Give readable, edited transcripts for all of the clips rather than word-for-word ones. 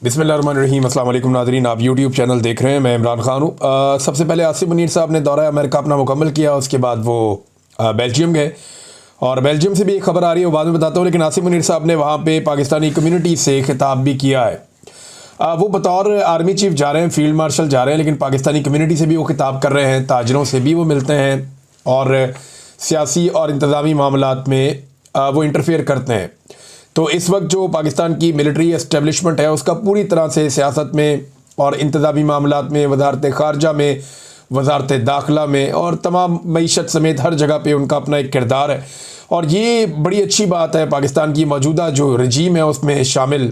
बिस्मिल्लाहिर्रहमानिर्रहीम। अस्सलाम वालेकुम नाज़रीन, आप यूट्यूब चैनल देख रहे हैं। मैं इमरान खान हूँ। सबसे पहले आसिम मुनीर साहब ने दौरा अमेरिका अपना मुकम्मल किया, उसके बाद वो बेल्जियम गए और बेल्जियम से भी एक खबर आ रही है, वो बाद में बताता हूँ। लेकिन आसिम मुनीर साहब ने वहाँ पे पाकिस्तानी कम्युनिटी से खिताब भी किया है। वो बतौर आर्मी चीफ जा रहे हैं, फील्ड मार्शल जा रहे हैं, लेकिन पाकिस्तानी कम्युनिटी से भी वो खिताब कर रहे हैं, ताजरों से भी वो मिलते हैं और सियासी और इंतज़ामी मामलात में वो इंटरफेयर करते हैं। तो इस वक्त जो पाकिस्तान की मिलिट्री एस्टेब्लिशमेंट है उसका पूरी तरह से सियासत में और इंतज़ामी मामलात में, वजारत ख़ारजा में, वजारत दाखिला में और तमाम मईशत समेत हर जगह पे उनका अपना एक किरदार है। और ये बड़ी अच्छी बात है पाकिस्तान की मौजूदा जो रजीम है उसमें शामिल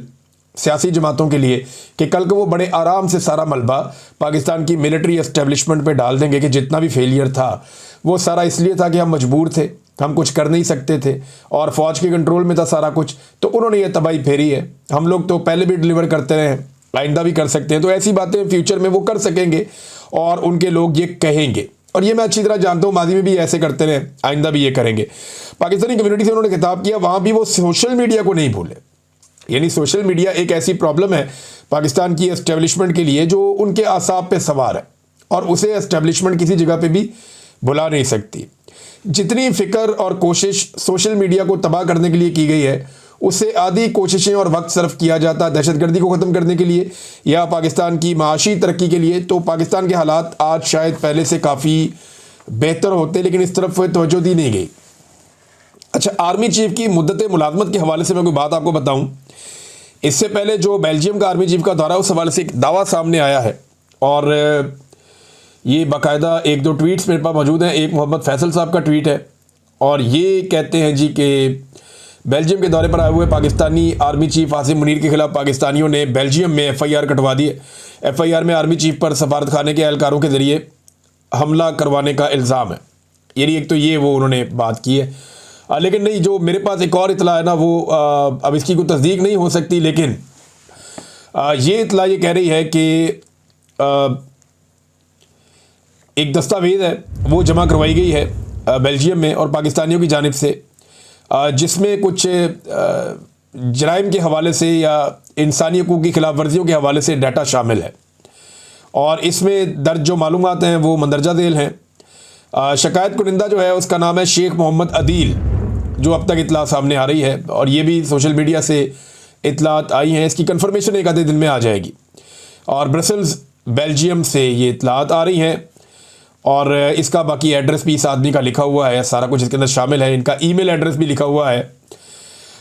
सियासी जमातों के लिए कि कल को वो बड़े आराम से सारा मलबा पाकिस्तान की मिलिट्री एस्टेब्लिशमेंट पे डाल देंगे कि जितना भी फेलियर था वो सारा इसलिए था कि हम मजबूर थे, हम कुछ कर नहीं सकते थे और फ़ौज के कंट्रोल में था सारा कुछ, तो उन्होंने ये तबाही फेरी है। हम लोग तो पहले भी डिलीवर करते रहे, आइंदा भी कर सकते हैं। तो ऐसी बातें फ्यूचर में वो कर सकेंगे और उनके लोग ये कहेंगे, और ये मैं अच्छी तरह जानता हूँ, माजी में भी ऐसे करते रहे, आइंदा भी ये करेंगे। पाकिस्तानी कम्युनिटी से उन्होंने खिताब किया, वहाँ भी वो सोशल मीडिया को नहीं भूले। यानी सोशल मीडिया एक ऐसी प्रॉब्लम है पाकिस्तान की एस्टेब्लिशमेंट के लिए जो उनके आसाब पे सवार है और उसे एस्टेब्लिशमेंट किसी जगह पे भी बुला नहीं सकती। जितनी फ़िक्र और कोशिश सोशल मीडिया को तबाह करने के लिए की गई है, उससे आधी कोशिशें और वक्त सर्फ किया जाता है दहशतगर्दी को ख़त्म करने के लिए या पाकिस्तान की माशी तरक्की के लिए, तो पाकिस्तान के हालात आज शायद पहले से काफ़ी बेहतर होते, लेकिन इस तरफ तवज्जो दी नहीं गई। अच्छा, आर्मी चीफ की मुद्दत मुलाजमत के हवाले से मैं कोई बात आपको बताऊं। इससे पहले जो बेल्जियम का आर्मी चीफ का दौरा, उस हवाले से एक दावा सामने आया है और ये बाकायदा एक दो ट्वीट्स मेरे पास मौजूद हैं। एक मोहम्मद फैसल साहब का ट्वीट है और ये कहते हैं जी कि बेल्जियम के दौरे पर आए हुए पाकिस्तानी आर्मी चीफ आसिम मुनीर के खिलाफ पाकिस्तानियों ने बेल्जियम में FIR कटवा दी है। FIR में आर्मी चीफ पर सफारत खाने के एहलकारों के ज़रिए हमला करवाने का इल्ज़ाम है। यानी एक तो ये वो उन्होंने बात की है, लेकिन नहीं, जो मेरे पास एक और इतला है ना, वो अब इसकी कोई तस्दीक नहीं हो सकती, लेकिन ये इतला ये कह रही है कि एक दस्तावेज़ है वो जमा करवाई गई है बेल्जियम में और पाकिस्तानियों की जानिब से, जिसमें कुछ जराइम के हवाले से या इंसानी हकूक़ की खिलाफ वर्जियों के हवाले से डाटा शामिल है और इसमें दर्ज जो मालूमात हैं वो मंदरजा झेल हैं। शिकायत कुनिंदा जो है उसका नाम है शेख मोहम्मद अदील, जो अब तक इतला सामने आ रही है और ये भी सोशल मीडिया से इतलात आई हैं। इसकी कंफर्मेशन एक आधे दिन में आ जाएगी और ब्रसल्स बेल्जियम से ये इतलात आ रही हैं और इसका बाकी एड्रेस भी इस आदमी का लिखा हुआ है, सारा कुछ इसके अंदर शामिल है, इनका ईमेल एड्रेस भी लिखा हुआ है।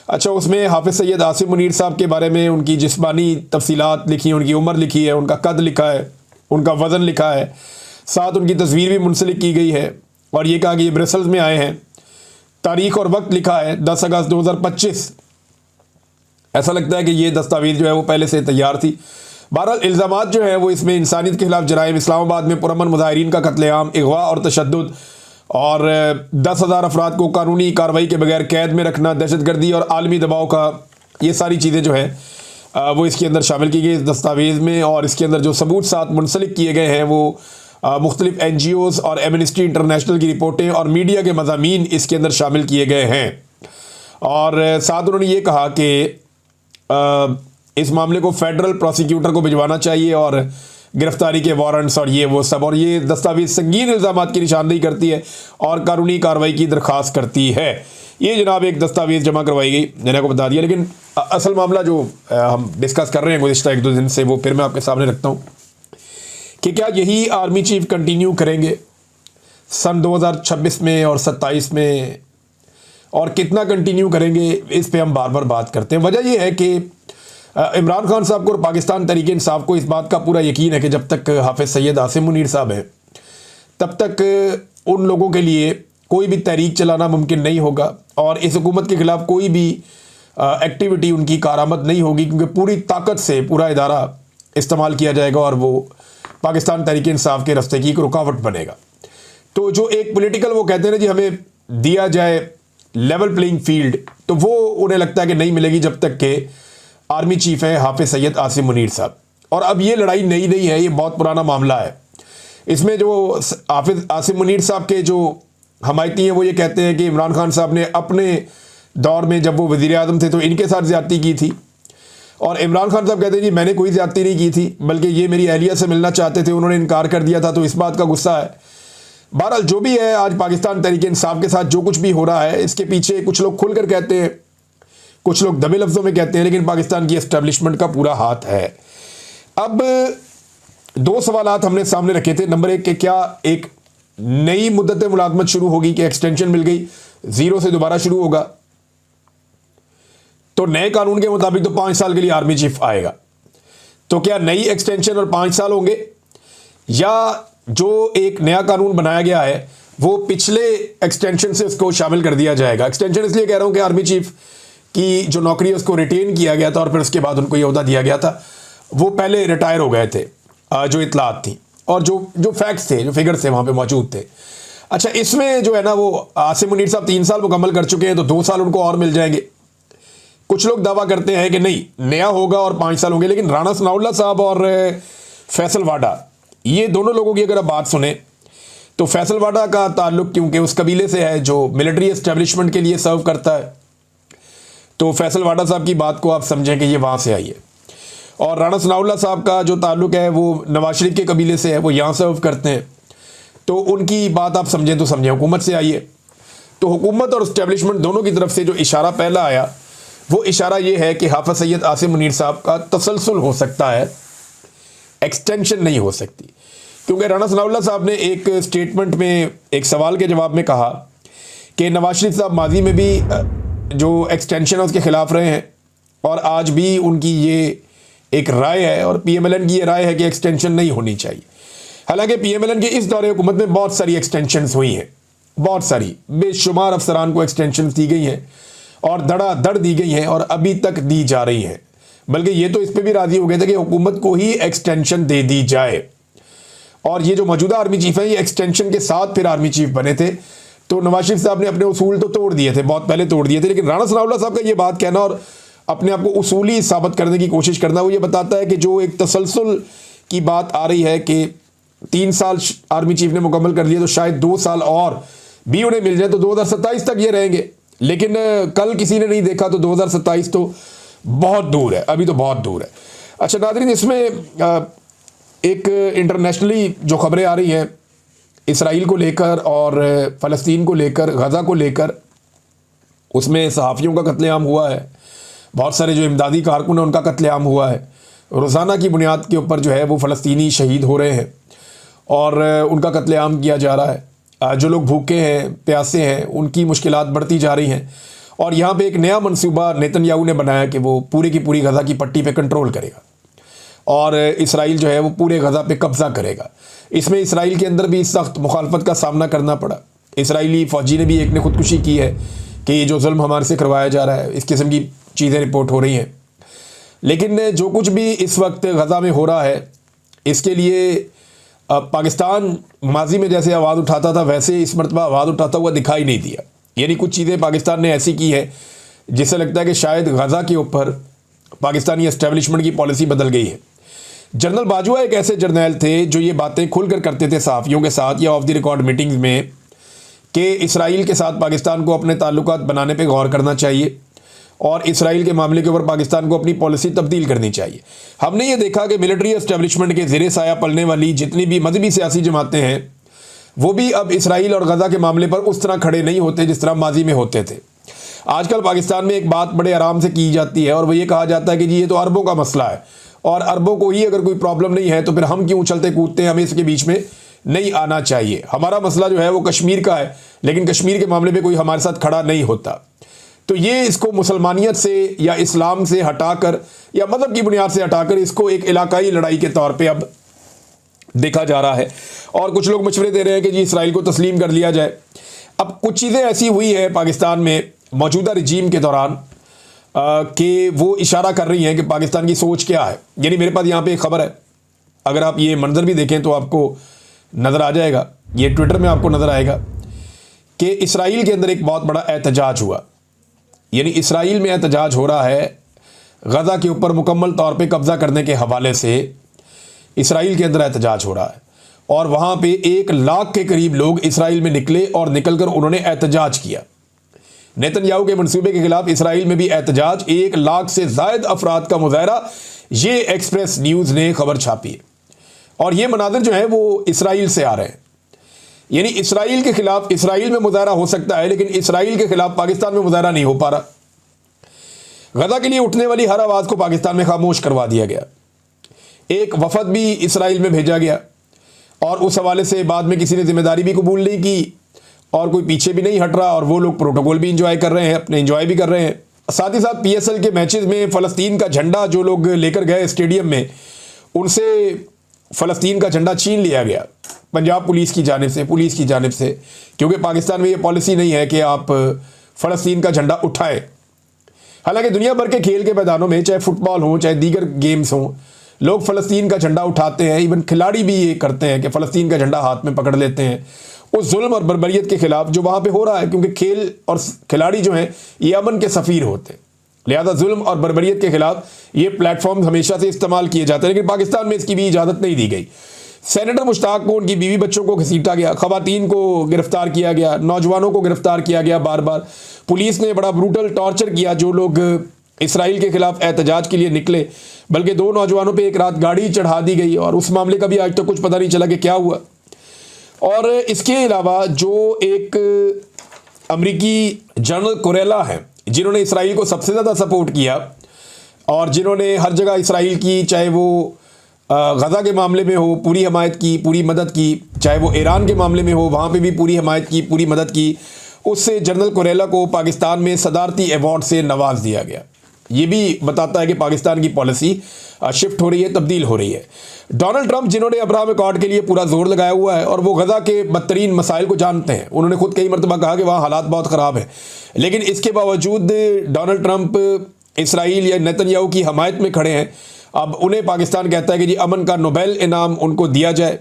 अच्छा, उसमें हाफिज़ सैयद आसिम मुनीर साहब के बारे में उनकी जिस्मानी तफसीलात लिखी हैं, उनकी उम्र लिखी है, उनका कद लिखा है, उनका वज़न लिखा है, साथ उनकी तस्वीर भी मुंसलिक की गई है और ये कहा कि ये ब्रसल्स में आए हैं। तारीख़ और वक्त लिखा है 10 अगस्त 2025। ऐसा लगता है कि ये दस्तावेज़ जो है वो पहले से तैयार थी। बहरहाल इल्ज़ामात जो है वो इसमें इंसानियत के खिलाफ जराइम, इस्लामाबाद में पुरअमन मुजाहिरीन का कत्लेआम, अगवा और तशद्दुद और 10,000 अफराद को कानूनी कार्रवाई के बगैर कैद में रखना, दहशतगर्दी और आलमी दबाव का, ये सारी चीज़ें जो है वो इसके अंदर शामिल की गई इस दस्तावेज़ में। और इसके अंदर जो सबूत साथ मुंसलिक किए गए हैं वो मुख्तलिफ NGOs और एमनेस्टी इंटरनेशनल की रिपोर्टें और मीडिया के मज़ामीन इसके अंदर शामिल किए गए हैं। और साथ उन्होंने ये कहा कि इस मामले को फेडरल प्रोसिक्यूटर को भिजवाना चाहिए और गिरफ्तारी के वारंट्स और ये वो सब, और ये दस्तावेज़ संगीन इल्ज़ामात की निशानदेही करती है और कानूनी कार्रवाई की दरख्वास्त करती है। ये जनाब एक दस्तावेज़ जमा करवाई गई, मैंने आपको बता दिया। लेकिन असल मामला जो हम डिस्कस कर रहे हैं गुज़िश्ता एक दो दिन से, वो फिर मैं आपके सामने रखता हूँ कि क्या यही आर्मी चीफ कंटिन्यू करेंगे सन 2026 में और 27 में, और कितना कंटिन्यू करेंगे इस पे हम बार बार बात करते हैं। वजह यह है कि इमरान खान साहब को और पाकिस्तान तहरीक इंसाफ को इस बात का पूरा यकीन है कि जब तक हाफिज़ सैयद आसिम मुनीर साहब हैं तब तक उन लोगों के लिए कोई भी तहरीक चलाना मुमकिन नहीं होगा और इस हुकूमत के ख़िलाफ़ कोई भी एक्टिविटी उनकी कारामद नहीं होगी, क्योंकि पूरी ताकत से पूरा इदारा इस्तेमाल किया जाएगा और वो पाकिस्तान तहरीक इंसाफ के रास्ते की एक रुकावट बनेगा। तो जो एक पॉलिटिकल वो कहते हैं ना जी हमें दिया जाए लेवल प्लेइंग फील्ड, तो वो उन्हें लगता है कि नहीं मिलेगी जब तक कि आर्मी चीफ है हाफिज़ सैयद आसिम मुनीर साहब। और अब ये लड़ाई नई नहीं है, ये बहुत पुराना मामला है। इसमें जो हाफिज़ आसिम मुनीर साहब के जो हमायती हैं वो ये कहते हैं कि इमरान खान साहब ने अपने दौर में जब वो वज़ीर आज़म थे तो इनके साथ ज़्यादती की थी और इमरान खान साहब कहते हैं जी मैंने कोई ज़्यादती नहीं की थी, बल्कि ये मेरी अहलिया से मिलना चाहते थे, उन्होंने इनकार कर दिया था, तो इस बात का गुस्सा है। बहरहाल जो भी है, आज पाकिस्तान तहरीक इंसाफ के साथ जो कुछ भी हो रहा है, इसके पीछे कुछ लोग खुलकर कहते हैं, कुछ लोग दबे लफ्ज़ों में कहते हैं, लेकिन पाकिस्तान की एस्टेब्लिशमेंट का पूरा हाथ है। अब दो सवालात हमने सामने रखे थे। नंबर एक, कि क्या एक नई मुद्दत मुलाजमत शुरू होगी, कि एक्सटेंशन मिल गई, जीरो से दोबारा शुरू होगा, तो नए कानून के मुताबिक तो 5 साल के लिए आर्मी चीफ आएगा, तो क्या नई एक्सटेंशन और 5 साल होंगे, या जो एक नया कानून बनाया गया है वो पिछले एक्सटेंशन से उसको शामिल कर दिया जाएगा। एक्सटेंशन इसलिए कह रहा हूं कि आर्मी चीफ की जो नौकरी है उसको रिटेन किया गया था और फिर उसके बाद उनको ये ओहदा दिया गया था, वो पहले रिटायर हो गए थे, जो इतलात थी और जो फैक्ट्स थे, जो फिगर्स थे वहाँ पे मौजूद थे। अच्छा, इसमें जो है ना, वो आसिम मुनीर साहब 3 साल मुकम्मल कर चुके हैं, तो 2 साल उनको और मिल जाएंगे। कुछ लोग दावा करते हैं कि नहीं, नया होगा और 5 साल होंगे, लेकिन राणा सनाउल्लाह साहब और फैसल वाडा, ये दोनों लोगों की अगर आप बात सुने तो फैसल वाडा का ताल्लुक क्योंकि उस कबीले से है जो मिलिट्री एस्टेब्लिशमेंट के लिए सर्व करता है, तो फैसल वाडा साहब की बात को आप समझें कि ये वहाँ से आई है। और राणा सनाउल्लाह साहब का जो ताल्लुक है वो नवाज शरीफ के कबीले से है, वो यहाँ सर्व करते हैं, तो उनकी बात आप समझें तो समझें, हुकूमत से आई है। तो हुकूमत और एस्टेब्लिशमेंट दोनों की तरफ से जो इशारा पहला आया, वो इशारा ये है कि हाफिज सैयद आसिम मुनीर साहब का तसलसल हो सकता है, एक्सटेंशन नहीं हो सकती। क्योंकि राणा सनाउल्लाह साहब ने एक स्टेटमेंट में एक सवाल के जवाब में कहा कि नवाज शरीफ साहब माजी में भी जो एक्सटेंशन है उसके खिलाफ रहे हैं, और आज भी उनकी ये एक राय है और PMLN की ये राय है कि एक्सटेंशन नहीं होनी चाहिए। हालांकि PMLN के इस दौरे हुकूमत में बहुत सारी एक्सटेंशंस हुई हैं, बहुत सारी, बेशुमार अफसरान को एक्सटेंशंस दी गई हैं और धड़ाधड़ दी गई हैं और अभी तक दी जा रही हैं। बल्कि ये तो इस पर भी राजी हो गए थे कि हुकूमत को ही एक्सटेंशन दे दी जाए। और ये जो मौजूदा आर्मी चीफ है, ये एक्सटेंशन के साथ फिर आर्मी चीफ बने थे, तो नवाज शरीफ साहब ने अपने उसूल तो तोड़ दिए थे, बहुत पहले तोड़ दिए थे। लेकिन राणा सनाउल्लाह साहब का ये बात कहना और अपने आप को उसूली साबित करने की कोशिश करना, वो ये बताता है कि जो एक तसलसल की बात आ रही है कि 3 साल आर्मी चीफ ने मुकम्मल कर लिया, तो शायद 2 साल और भी उन्हें मिल जाए तो 2027 तक ये रहेंगे। लेकिन कल किसी ने नहीं देखा, तो 2027 तो बहुत दूर है, अभी तो बहुत दूर है। अच्छा नाज़रीन, इसमें एक इंटरनेशनली जो खबरें आ रही हैं इसराइल को लेकर और फ़लस्तीन को लेकर, गज़ा को लेकर, उसमें सहाफ़ियों का कत्लेआम हुआ है, बहुत सारे जो इमदादी कारकुन हैं उनका कत्लेआम हुआ है। रोज़ाना की बुनियाद के ऊपर जो है वो फ़लस्तीनी शहीद हो रहे हैं और उनका कत्लेआम किया जा रहा है। जो लोग भूखे हैं, प्यासे हैं, उनकी मुश्किलात बढ़ती जा रही हैं। और यहाँ पे एक नया मंसूबा नेतन्याहू ने बनाया कि वो पूरी की पूरी गज़ा की पट्टी पे कंट्रोल करेगा और इसराइल जो है वो पूरे गज़ा पे कब्ज़ा करेगा। इसमें इसराइल के अंदर भी सख्त मुखालफत का सामना करना पड़ा। इसराइली फ़ौजी ने भी एक ने खुदकुशी की है कि ये जो जुल्म हमारे से करवाया जा रहा है, इस किस्म की चीज़ें रिपोर्ट हो रही हैं। लेकिन जो कुछ भी इस वक्त गज़ा में हो रहा है, इसके लिए पाकिस्तान माजी में जैसे आवाज़ उठाता था, वैसे इस मरतबा आवाज़ उठाता हुआ दिखाई नहीं दिया। यानी कुछ चीज़ें पाकिस्तान ने ऐसी की है जिससे लगता है कि शायद गज़ा के ऊपर पाकिस्तानी एस्टेब्लिशमेंट की पॉलिसी बदल गई है। जनरल बाजवा एक ऐसे जर्नैल थे जो ये बातें खुलकर करते थे सहाफ़ियों के साथ या ऑफ द रिकॉर्ड मीटिंग्स में कि इसराइल के साथ पाकिस्तान को अपने ताल्लुकात बनाने पे गौर करना चाहिए और इसराइल के मामले के ऊपर पाकिस्तान को अपनी पॉलिसी तब्दील करनी चाहिए। हमने ये देखा कि मिलिट्री एस्टेब्लिशमेंट के ज़ेरे साया पलने वाली जितनी भी मजहबी सियासी जमातें हैं, वो भी अब इसराइल और गज़ा के मामले पर उस तरह खड़े नहीं होते जिस तरह माजी में होते थे। आजकल पाकिस्तान में एक बात बड़े आराम से की जाती है और वो ये कहा जाता है कि जी ये तो अरबों का मसला है और अरबों को ही अगर कोई प्रॉब्लम नहीं है तो फिर हम क्यों उछलते कूदते हैं, हमें इसके बीच में नहीं आना चाहिए। हमारा मसला जो है वो कश्मीर का है, लेकिन कश्मीर के मामले में कोई हमारे साथ खड़ा नहीं होता। तो ये इसको मुसलमानियत से या इस्लाम से हटाकर या मज़हब की बुनियाद से हटाकर इसको एक इलाकाई लड़ाई के तौर पे अब देखा जा रहा है। और कुछ लोग मशवरे दे रहे हैं कि जी इसराइल को तस्लीम कर लिया जाए। अब कुछ चीज़ें ऐसी हुई है पाकिस्तान में मौजूदा रजीम के दौरान कि वो इशारा कर रही हैं कि पाकिस्तान की सोच क्या है। यानी मेरे पास यहाँ पे एक ख़बर है, अगर आप ये मंजर भी देखें तो आपको नज़र आ जाएगा, ये ट्विटर में आपको नज़र आएगा कि इसराइल के अंदर एक बहुत बड़ा एहतजाज हुआ। यानी इसराइल में एहतजाज हो रहा है गज़ा के ऊपर मुकम्मल तौर पे कब्ज़ा करने के हवाले से। इसराइल के अंदर एहतजाज हो रहा है और वहाँ पे 1 लाख के करीब लोग इसराइल में निकले और निकल कर उन्होंने एहतजाज किया। नेतन्याहू के मंसूबे के खिलाफ इसराइल में भी एहतजाज, 1 लाख से जायद अफराद का मुजाहरा, ये एक्सप्रेस न्यूज़ ने खबर छापी है। और ये मनाजिर जो है वो इसराइल से आ रहे हैं, यानी इसराइल के खिलाफ इसराइल में मुजाहरा हो सकता है, लेकिन इसराइल के खिलाफ पाकिस्तान में मुजाहरा नहीं हो पा रहा। गजा के लिए उठने वाली हर आवाज़ को पाकिस्तान में खामोश करवा दिया गया। एक वफद भी इसराइल में भेजा गया और उस हवाले से बाद में किसी ने जिम्मेदारी भी कबूल नहीं की और कोई पीछे भी नहीं हट रहा, और वो लोग प्रोटोकॉल भी इंजॉय कर रहे हैं, अपने इंजॉय भी कर रहे हैं। साथ ही साथ PSL के मैचेस में फ़लस्तीन का झंडा जो लोग लेकर गए स्टेडियम में, उनसे फ़लस्तीन का झंडा छीन लिया गया पंजाब पुलिस की जानिब से, क्योंकि पाकिस्तान में ये पॉलिसी नहीं है कि आप फ़लस्तीन का झंडा उठाएं। हालांकि दुनिया भर के खेल के मैदानों में, चाहे फुटबॉल हो चाहे दीगर गेम्स हों, लोग फ़लस्तीन का झंडा उठाते हैं। इवन खिलाड़ी भी ये करते हैं कि फ़लस्तीन का झंडा हाथ में पकड़ लेते हैं उस जुल्म और बर्बरियत के खिलाफ जो वहाँ पे हो रहा है, क्योंकि खेल और खिलाड़ी जो हैं ये अमन के सफ़ीर होते हैं। लिहाजा जुल्म और बर्बरियत के खिलाफ ये प्लेटफॉर्म हमेशा से इस्तेमाल किए जाते हैं, लेकिन पाकिस्तान में इसकी भी इजाज़त नहीं दी गई। सेनेटर मुश्ताक को, उनकी बीवी बच्चों को घसीटा गया, ख़वातीन को गिरफ्तार किया गया, नौजवानों को गिरफ्तार किया गया बार बार। पुलिस ने बड़ा ब्रूटल टॉर्चर किया जो लोग इसराइल के खिलाफ एहतजाज के लिए निकले, बल्कि 2 नौजवानों पे एक रात गाड़ी चढ़ा दी गई और उस मामले का भी आज तक कुछ पता नहीं चला कि क्या हुआ। और इसके अलावा जो एक अमरीकी जनरल कुरेला हैं, जिन्होंने इसराइल को सबसे ज़्यादा सपोर्ट किया और जिन्होंने हर जगह इसराइल की, चाहे वो गज़ा के मामले में हो, पूरी हमायत की, पूरी मदद की, चाहे वो ईरान के मामले में हो, वहाँ पे भी पूरी हमायत की, पूरी मदद की, उससे जनरल कुरेला को पाकिस्तान में सदारती अवार्ड से नवाज दिया गया। ये भी बताता है कि पाकिस्तान की पॉलिसी शिफ्ट हो रही है, तब्दील हो रही है। डोनाल्ड ट्रंप, जिन्होंने अब्राहम अकॉर्ड के लिए पूरा जोर लगाया हुआ है और वो गज़ा के बदतरीन मसाइल को जानते हैं, उन्होंने खुद कई मरतबा कहा कि वहाँ हालात बहुत ख़राब हैं, लेकिन इसके बावजूद डोनाल्ड ट्रंप इसराइल या नेतन्याहू की हमायत में खड़े हैं। अब उन्हें पाकिस्तान कहता है कि जी अमन का नोबेल इनाम उनको दिया जाए,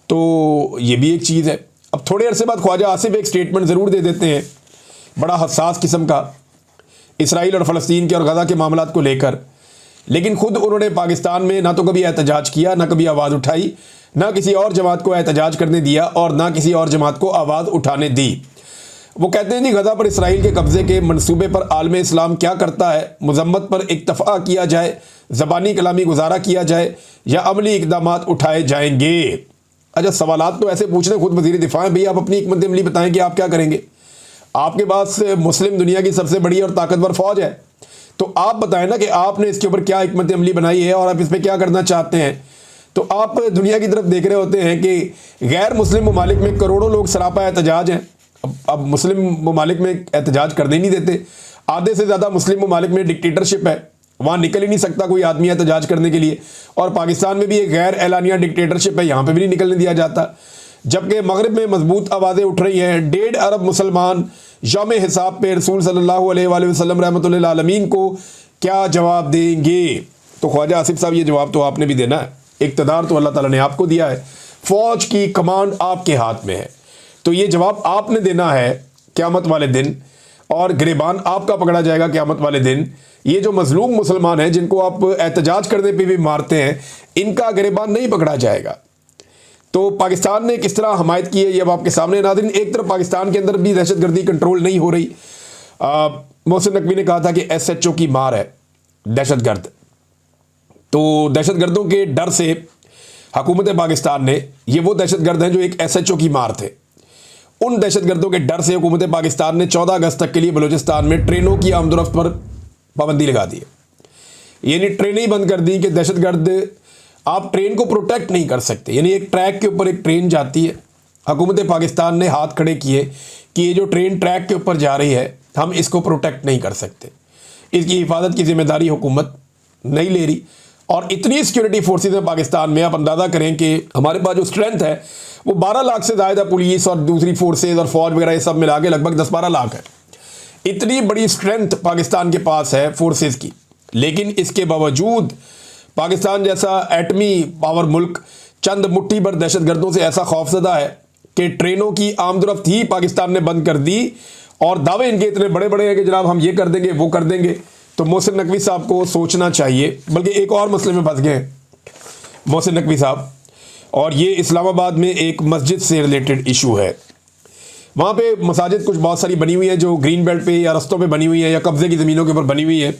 तो ये भी एक चीज़ है। अब थोड़े अरसे बाद ख्वाजा आसिफ एक स्टेटमेंट ज़रूर दे देते हैं, बड़ा हसास किस्म का, इसराइल और फ़लस्तीन के और गज़ा के मामलात को लेकर, लेकिन खुद उन्होंने पाकिस्तान में ना तो कभी एहतजाज किया, ना कभी आवाज़ उठाई, ना किसी और जमात को एहतजाज करने दिया और ना किसी और जमात को आवाज़ उठाने दी। वो कहते हैं जी गज़ा पर इसराइल के कब्ज़े के मंसूबे पर आलम इस्लाम क्या करता है, मज़म्मत पर इक्तफ़ा किया जाए, ज़बानी कलामी गुजारा किया जाए या अमली इक़दामात उठाए जाएंगे। अच्छा, सवालात तो ऐसे पूछ रहे खुद वज़ीर दिफ़ा हैं, भैया आप अपनी हिकमत अमली बताएं कि आप क्या करेंगे। आपके पास मुस्लिम दुनिया की सबसे बड़ी और ताकतवर फ़ौज है, तो आप बताएं ना कि आपने इसके ऊपर क्या हिकमत अमली बनाई है और आप इस पर क्या करना चाहते हैं। तो आप दुनिया की तरफ देख रहे होते हैं कि गैर मुस्लिम ममालिक में करोड़ों लोग सरापा एहतजाज हैं। अब मुस्लिम ममालिक में एहतजाज करने नहीं देते, आधे से ज़्यादा मुस्लिम ममालिक में डिक्टेटरशिप है, वहाँ निकल ही नहीं सकता कोई आदमी एहतजाज करने के लिए, और पाकिस्तान में भी एक गैर एलानिया डिक्टेटरशिप है, यहाँ पर भी नहीं निकलने दिया जाता। जबकि मगरिब में मजबूत आवाज़ें उठ रही हैं। 1.5 अरब मुसलमान यौम हिसाब पे रसूल सल्लल्लाहु अलैहि वसल्लम रहमतुल्लिल आलमीन को क्या जवाब देंगे। तो ख्वाजा आसिफ साहब, ये जवाब तो आपने भी देना है, इक़्तिदार तो अल्लाह ताला ने आपको दिया है, फ़ौज की कमांड आपके हाथ में है, तो ये जवाब आपने देना है क़यामत वाले दिन, और गिरबान आपका पकड़ा जाएगा क़यामत वाले दिन। ये जो मजलूम मुसलमान हैं जिनको आप एहतजाज करने पे भी मारते हैं, इनका गिरबान नहीं पकड़ा जाएगा। तो पाकिस्तान ने किस तरह हमायत की है ये अब आपके सामने। नाज़रीन, एक तरफ पाकिस्तान के अंदर भी दहशतगर्दी कंट्रोल नहीं हो रही। मोहसिन नकवी ने कहा था कि SHO की मार है दहशतगर्द, तो दहशतगर्दों के डर से हुकूमत पाकिस्तान ने, ये वो दहशतगर्द हैं जो एक SHO की मार थे, उन दहशतगर्दों के डर से हुकूमत पाकिस्तान ने 14 अगस्त तक के लिए बलूचिस्तान में ट्रेनों की आमदोरफ्त पर पाबंदी लगा दी है। यानी ट्रेनें ही बंद कर दी कि दहशतगर्द, आप ट्रेन को प्रोटेक्ट नहीं कर सकते। यानी एक ट्रैक के ऊपर एक ट्रेन जाती है, हुकूमत पाकिस्तान ने हाथ खड़े किए कि ये जो ट्रेन ट्रैक के ऊपर जा रही है हम इसको प्रोटेक्ट नहीं कर सकते, इसकी हिफाजत की जिम्मेदारी हुकूमत नहीं ले रही। और इतनी सिक्योरिटी फोर्सेज हैं पाकिस्तान में, आप अंदाज़ा करें कि हमारे पास जो स्ट्रेंथ है वो 12 लाख से ज़्यादा पुलिस और दूसरी फोर्सेज और फौज वगैरह ये सब मिला के लगभग 10-12 लाख है। इतनी बड़ी स्ट्रेंथ पाकिस्तान के पास है फोर्सेज की, लेकिन इसके बावजूद पाकिस्तान जैसा एटमी पावर मुल्क चंद मुट्ठी भर दहशतगर्दों से ऐसा खौफजदा है कि ट्रेनों की आमदोरफ्त ही पाकिस्तान ने बंद कर दी, और दावे इनके इतने बड़े बड़े हैं कि जनाब हम ये कर देंगे वो कर देंगे। तो मोहसिन नकवी साहब को सोचना चाहिए, बल्कि एक और मसले में फंस गए हैं मोहसिन नकवी साहब, और ये इस्लामाबाद में एक मस्जिद से रिलेटेड इशू है। वहाँ पे मसाजिद कुछ बहुत सारी बनी हुई है जो ग्रीन बेल्ट पे या रस्तों पे बनी हुई है या कब्ज़े की ज़मीनों के ऊपर बनी हुई है,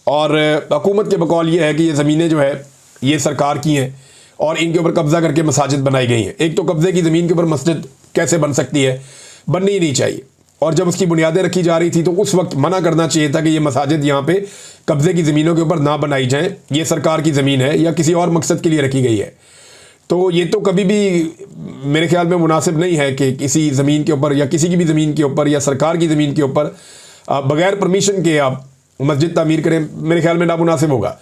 और हुकूमत के बकौल ये है कि ये ज़मीनें जो है ये सरकार की हैं और इनके ऊपर कब्ज़ा करके मसाजिद बनाई गई हैं। एक तो कब्ज़े की ज़मीन के ऊपर मस्जिद कैसे बन सकती है, बननी ही नहीं चाहिए। और जब उसकी बुनियादें रखी जा रही थी तो उस वक्त मना करना चाहिए था कि ये मसाजिद यहाँ पे कब्ज़े की ज़मीनों के ऊपर ना बनाई जाएँ, ये सरकार की ज़मीन है या किसी और मकसद के लिए रखी गई है। तो ये तो कभी भी मेरे ख्याल में मुनासिब नहीं है कि किसी ज़मीन के ऊपर या किसी की भी ज़मीन के ऊपर या सरकार की ज़मीन के ऊपर बग़ैर परमिशन के आप मस्जिद तामीर करें, मेरे ख्याल में नामुनासिब होगा।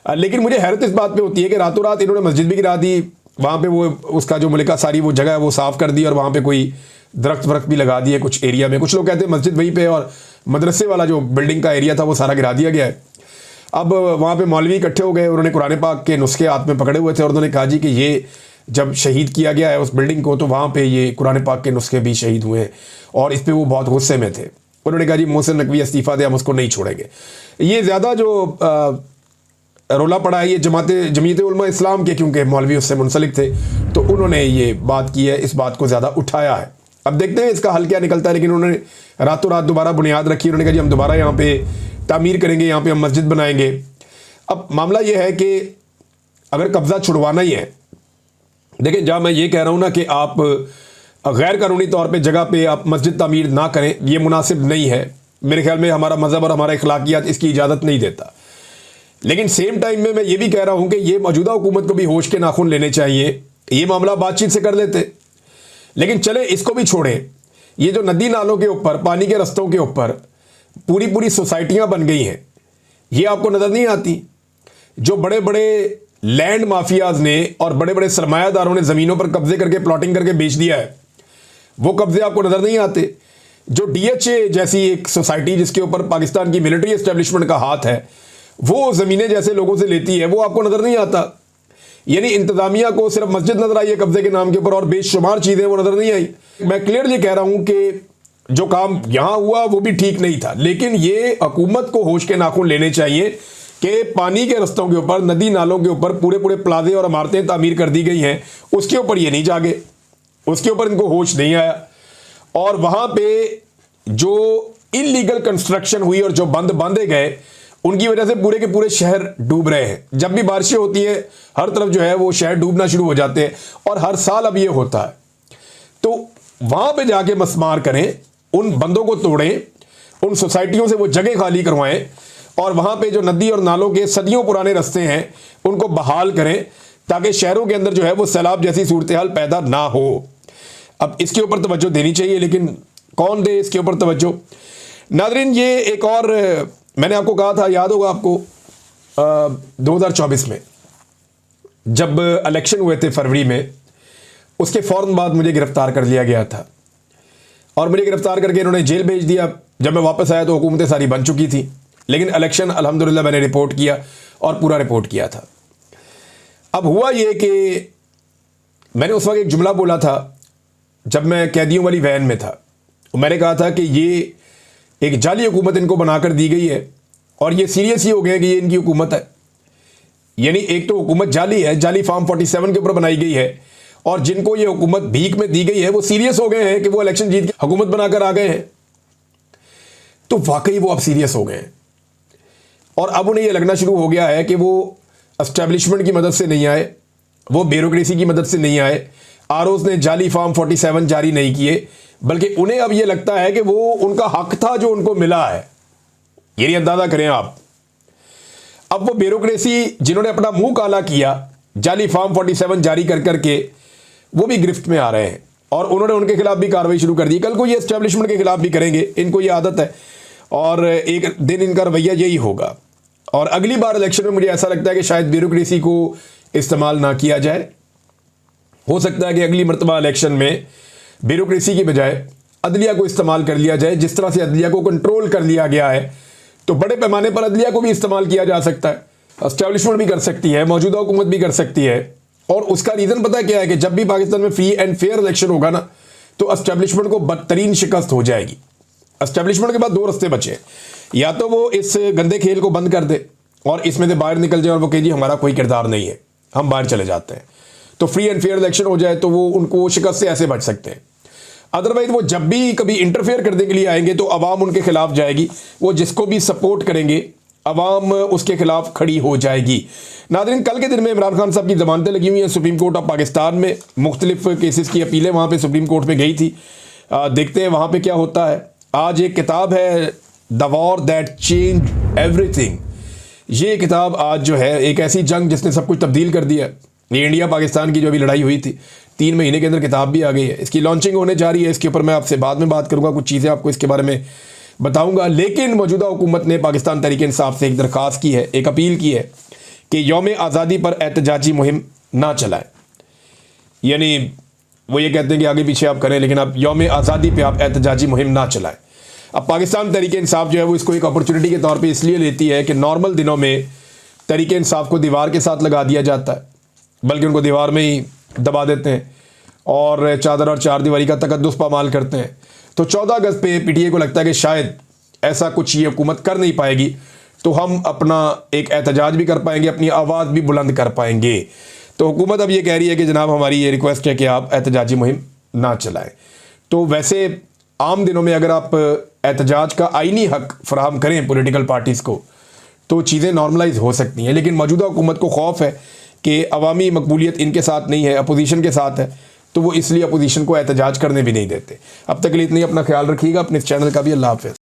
लेकिन मुझे हैरत इस बात पे होती है कि रातों रात इन्होंने मस्जिद भी गिरा दी, वहाँ पे वो उसका जो मलिका सारी वो जगह है वो साफ़ कर दी और वहाँ पे कोई दरख्त वरख्त भी लगा दिए कुछ एरिया में। कुछ लोग कहते हैं मस्जिद वहीं पे और मदरसे वाला जो बिल्डिंग का एरिया था वो सारा गिरा दिया गया है। अब वहाँ पे मौलवी इकट्ठे हो गए, उन्होंने कुरान पाक के नुस्खे हाथ में पकड़े हुए थे और उन्होंने कहा जी कि ये जब शहीद किया गया है उस बिल्डिंग को तो वहाँ पे ये कुरान पाक के नुस्खे भी शहीद हुए हैं, और इस पर वो बहुत गुस्से में थे। उन्होंने कहा जी मोहसिन नकवी इस्तीफ़ा दे, हम उसको नहीं छोड़ेंगे। ये ज़्यादा जो रोला पड़ा है ये जमीयत उलमा इस्लाम के, क्योंकि मौलवी उससे मुंसलिक थे तो उन्होंने ये बात की है, इस बात को ज़्यादा उठाया है। अब देखते हैं इसका हल क्या निकलता है। लेकिन उन्होंने रातों रात दोबारा बुनियाद रखी, उन्होंने कहा जी हम दोबारा यहाँ पे तामीर करेंगे, यहाँ पे हम मस्जिद बनाएंगे। अब मामला ये है कि अगर कब्ज़ा छुड़वाना ही है, देखिए जहाँ मैं ये कह रहा हूँ ना कि आप गैर कानूनी तौर पे जगह पे आप मस्जिद तामीर ना करें, ये मुनासिब नहीं है। मेरे ख्याल में हमारा मज़हब और हमारा अखलाकियात इसकी इजाज़त नहीं देता। लेकिन सेम टाइम में मैं ये भी कह रहा हूँ कि ये मौजूदा हुकूमत को भी होश के नाखून लेने चाहिए। ये मामला बातचीत से कर लेते, लेकिन चले इसको भी छोड़ें। ये जो नदी नालों के ऊपर, पानी के रस्तों के ऊपर पूरी पूरी सोसाइटियाँ बन गई हैं, ये आपको नज़र नहीं आती। जो बड़े बड़े लैंड माफियाज ने और बड़े बड़े सरमायादारों ने ज़मीनों पर कब्जे करके प्लॉटिंग करके बेच दिया है, वो कब्जे आपको नज़र नहीं आते। जो DHA जैसी एक सोसाइटी जिसके ऊपर पाकिस्तान की मिलिट्री एस्टेब्लिशमेंट का हाथ है, वो ज़मीनें जैसे लोगों से लेती है, वो आपको नज़र नहीं आता। यानी इंतज़ामिया को सिर्फ मस्जिद नज़र आई है कब्जे के नाम के ऊपर और बेशुमार चीज़ें वो नज़र नहीं आई। मैं क्लियरली कह रहा हूँ कि जो काम यहाँ हुआ वो भी ठीक नहीं था, लेकिन ये हुकूमत को होश के नाखून लेने चाहिए कि पानी के रस्तों के ऊपर, नदी नालों के ऊपर पूरे पूरे प्लाजे और इमारतें तामीर कर दी गई हैं, उसके ऊपर ये नहीं जागे, उसके ऊपर इनको होश नहीं आया। और वहाँ पे जो इलीगल कंस्ट्रक्शन हुई और जो बंद बांधे गए, उनकी वजह से पूरे के पूरे शहर डूब रहे हैं। जब भी बारिशें होती हैं हर तरफ जो है वो शहर डूबना शुरू हो जाते हैं, और हर साल अब ये होता है। तो वहाँ पे जाके मसमार करें, उन बंदों को तोड़ें, उन सोसाइटियों से वो जगह खाली करवाएं और वहाँ पे जो नदी और नालों के सदियों पुराने रास्ते हैं उनको बहाल करें, ताकि शहरों के अंदर जो है वो सैलाब जैसी सूरत हाल पैदा ना हो। अब इसके ऊपर तवज्जो देनी चाहिए, लेकिन कौन दे इसके ऊपर तवज्जो। नाज़रीन, ये एक और मैंने आपको कहा था, याद होगा आपको 2024 में जब इलेक्शन हुए थे फरवरी में, उसके फ़ौरन बाद मुझे गिरफ्तार कर लिया गया था और मुझे गिरफ्तार करके इन्होंने जेल भेज दिया। जब मैं वापस आया तो हुकूमतें सारी बन चुकी थी, लेकिन इलेक्शन अल्हम्दुलिल्लाह मैंने रिपोर्ट किया और पूरा रिपोर्ट किया था। अब हुआ ये कि मैंने उस वक्त एक जुमला बोला था जब मैं कैदियों वाली वैन में था। मैंने कहा था कि ये एक जाली हुकूमत इनको बनाकर दी गई है और ये सीरियस ही हो गए कि ये इनकी हुकूमत है। यानी एक तो हुकूमत जाली है, जाली फार्म 47 के ऊपर बनाई गई है, और जिनको ये हुकूमत भीख में दी गई है वो सीरियस हो गए हैं कि वो इलेक्शन जीत के हुकूमत बनाकर आ गए हैं। तो वाकई वो अब सीरियस हो गए हैं और अब उन्हें यह लगना शुरू हो गया है कि वो एस्टेब्लिशमेंट की मदद से नहीं आए, वो ब्यूरोक्रेसी की मदद से नहीं आए, आरओज़ ने जाली फार्म 47 जारी नहीं किए, बल्कि उन्हें अब यह लगता है कि वो उनका हक था जो उनको मिला है। ये अंदाज़ा करें आप। अब वो ब्यूरोक्रेसी जिन्होंने अपना मुंह काला किया जाली फार्म 47 जारी कर करके, वो भी गिरफ्त में आ रहे हैं और उन्होंने उनके खिलाफ भी कार्रवाई शुरू कर दी। कल को ये एस्टेब्लिशमेंट के खिलाफ भी करेंगे, इनको ये आदत है और एक दिन इनका रवैया यही होगा। और अगली बार इलेक्शन में मुझे ऐसा लगता है कि शायद ब्यूरोक्रेसी को इस्तेमाल ना किया जाए। हो सकता है कि अगली मरतबा इलेक्शन में ब्यूरोक्रेसी की बजाय अदलिया को इस्तेमाल कर लिया जाए। जिस तरह से अदलिया को कंट्रोल कर लिया गया है, तो बड़े पैमाने पर अदलिया को भी इस्तेमाल किया जा सकता है। एस्टेब्लिशमेंट भी कर सकती है, मौजूदा हुकूमत भी कर सकती है। और उसका रीज़न पता क्या है कि जब भी पाकिस्तान में फ्री एंड फेयर इलेक्शन होगा ना, तो एस्टेब्लिशमेंट को बदतरीन शिकस्त हो जाएगी। एस्टेब्लिशमेंट के बाद दो रास्ते बचे, या तो वो इस गंदे खेल को बंद कर दे और इसमें से बाहर निकल जाए और वो कहे जी हमारा कोई किरदार नहीं है, हम बाहर चले जाते हैं। तो फ्री एंड फेयर इलेक्शन हो जाए तो वो उनको शिकस्त से ऐसे बच सकते हैं। अदरवाइज वो जब भी कभी इंटरफेयर करने के लिए आएंगे तो अवाम उनके खिलाफ जाएगी, वो जिसको भी सपोर्ट करेंगे अवाम उसके खिलाफ खड़ी हो जाएगी। नाज़रीन, कल के दिन में इमरान खान साहब की ज़मानतें लगी हुई हैं सुप्रीम कोर्ट ऑफ पाकिस्तान में, मुख्तलिफ केसेस की अपीलें वहाँ पे सुप्रीम कोर्ट में गई थी। देखते हैं वहाँ पे क्या होता है। आज एक किताब है the war that change everything. ये किताब आज जो है एक ऐसी जंग जिसने सब कुछ तब्दील कर दिया। ये इंडिया पाकिस्तान की जो अभी लड़ाई हुई थी, 3 महीने के अंदर किताब भी आ गई है। इसकी लॉन्चिंग होने जा रही है, इसके ऊपर मैं आपसे बाद में बात करूँगा, कुछ चीज़ें आपको इसके बारे में बताऊंगा। लेकिन मौजूदा हुकूमत ने पाकिस्तान तहरीक इंसाफ से एक दरख्वास्त की है, एक अपील की है कि यौम आज़ादी पर एहतजाजी मुहिम ना चलाएं। यानी वो ये कहते हैं कि आगे पीछे आप करें, लेकिन आप यौम आज़ादी पे आप एहतजाजी मुहिम ना चलाएं। अब पाकिस्तान तहरीक इंसाफ जो है वो इसको एक अपॉर्चुनिटी के तौर पे इसलिए लेती है कि नॉर्मल दिनों में तहरीक इंसाफ को दीवार के साथ लगा दिया जाता है, बल्कि उनको दीवार में ही दबा देते हैं और चादर और चार दीवारी का तकद्दुस पामाल करते हैं। तो 14 अगस्त पे पीटीए को लगता है कि शायद ऐसा कुछ ये हुकूमत कर नहीं पाएगी, तो हम अपना एक एहतजाज भी कर पाएंगे, अपनी आवाज़ भी बुलंद कर पाएंगे। तो हुकूमत अब ये कह रही है कि जनाब हमारी ये रिक्वेस्ट है कि आप एहतजाजी मुहिम ना चलाएं। तो वैसे आम दिनों में अगर आप एहतजाज का आईनी हक फराहम करें पॉलिटिकल पार्टीज़ को तो चीज़ें नॉर्मलाइज हो सकती हैं, लेकिन मौजूदा हुकूमत को खौफ है कि अवामी मकबूलियत इनके साथ नहीं है, अपोजिशन के साथ है, तो वो इसलिए अपोजिशन को एहतजाज करने भी नहीं देते। अब तक के लिए इतना ही, अपना ख्याल रखिएगा, अपने इस चैनल का भी। अल्लाह हाफ़िज़।